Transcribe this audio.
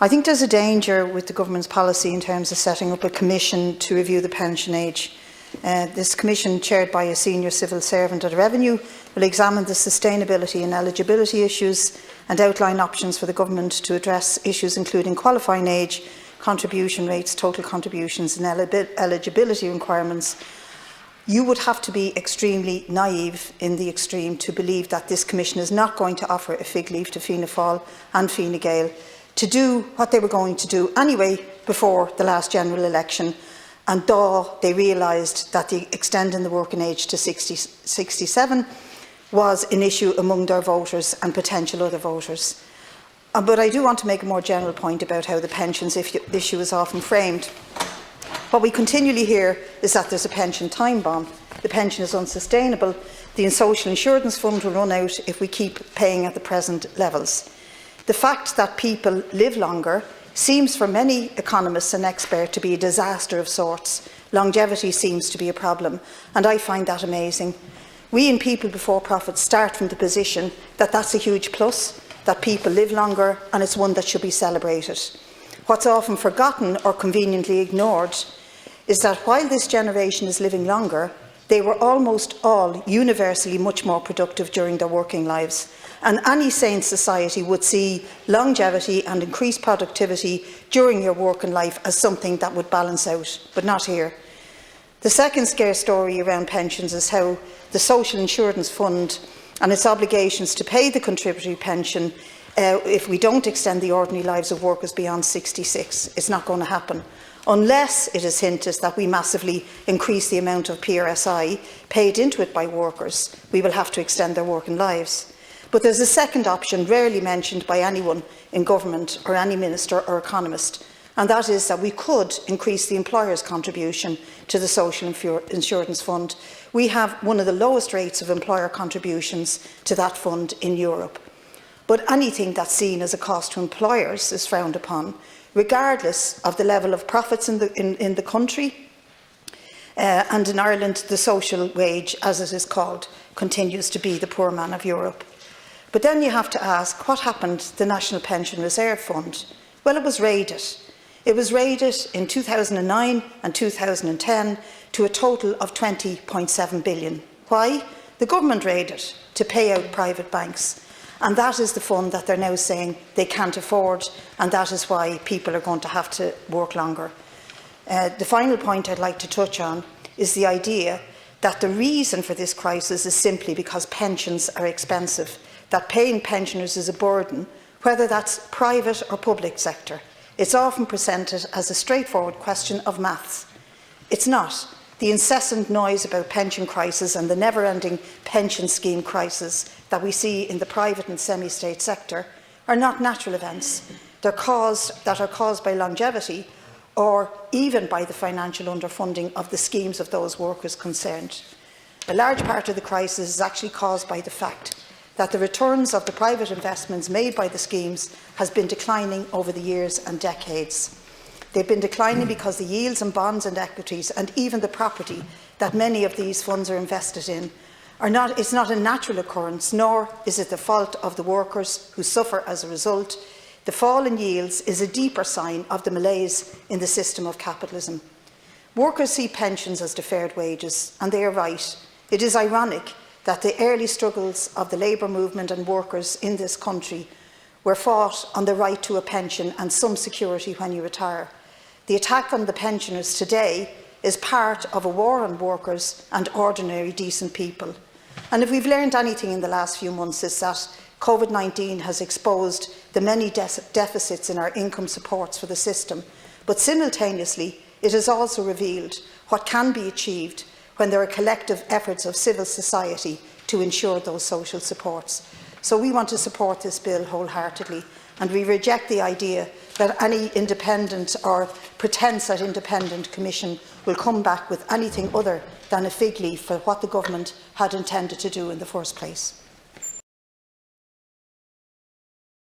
I think there's a danger with the government's policy in terms of setting up a commission to review the pension age. This commission, chaired by a senior civil servant at Revenue, will examine the sustainability and eligibility issues and outline options for the government to address issues including qualifying age, contribution rates, total contributions and eligibility requirements. You would have to be extremely naive in the extreme to believe that this commission is not going to offer a fig leaf to Fianna Fáil and Fine Gael to do what they were going to do anyway before the last general election, and though they realised that the extending the working age to 67 was an issue among their voters and potential other voters. But I do want to make a more general point about how the pensions issue is often framed. What we continually hear is that there's a pension time bomb. The pension is unsustainable. The social insurance fund will run out if we keep paying at the present levels. The fact that people live longer seems for many economists and experts to be a disaster of sorts. Longevity seems to be a problem, and I find that amazing. We in People Before Profit start from the position that that's a huge plus, that people live longer, and it's one that should be celebrated. What's often forgotten or conveniently ignored is that while this generation is living longer, they were almost all universally much more productive during their working lives. And any sane society would see longevity and increased productivity during your working life as something that would balance out, but not here. The second scare story around pensions is how the Social Insurance Fund and its obligations to pay the contributory pension if we don't extend the ordinary lives of workers beyond 66. It's not going to happen, unless it is hinted that we massively increase the amount of PRSI paid into it by workers. We will have to extend their working lives. But there's a second option rarely mentioned by anyone in government or any minister or economist, and that is that we could increase the employer's contribution to the Social Insurance Fund. We have one of the lowest rates of employer contributions to that fund in Europe. But anything that's seen as a cost to employers is frowned upon, regardless of the level of profits in the country. And in Ireland, the social wage, as it is called, continues to be the poor man of Europe. But then you have to ask, what happened to the National Pension Reserve Fund? Well, it was raided. It was raided in 2009 and 2010 to a total of 20.7 billion. Why? The government raided to pay out private banks. And that is the fund that they're now saying they can't afford, and that is why people are going to have to work longer. The final point I'd like to touch on is the idea that the reason for this crisis is simply because pensions are expensive, that paying pensioners is a burden, whether that's private or public sector. It's often presented as a straightforward question of maths. It's not. The incessant noise about pension crisis and the never-ending pension scheme crisis that we see in the private and semi-state sector are not natural events. They're caused by longevity or even by the financial underfunding of the schemes of those workers concerned. A large part of the crisis is actually caused by the fact that the returns of the private investments made by the schemes has been declining over the years and decades. They've been declining because the yields and bonds and equities and even the property that many of these funds are invested in it's not a natural occurrence, nor is it the fault of the workers who suffer as a result. The fall in yields is a deeper sign of the malaise in the system of capitalism. Workers see pensions as deferred wages, and they are right. It is ironic that the early struggles of the labour movement and workers in this country were fought on the right to a pension and some security when you retire. The attack on the pensioners today is part of a war on workers and ordinary decent people. And if we've learned anything in the last few months, it's that COVID-19 has exposed the many deficits in our income supports for the system, but simultaneously it has also revealed what can be achieved when there are collective efforts of civil society to ensure those social supports. So we want to support this bill wholeheartedly, and we reject the idea that any independent or pretence at independent commission will come back with anything other than a fig leaf for what the government had intended to do in the first place.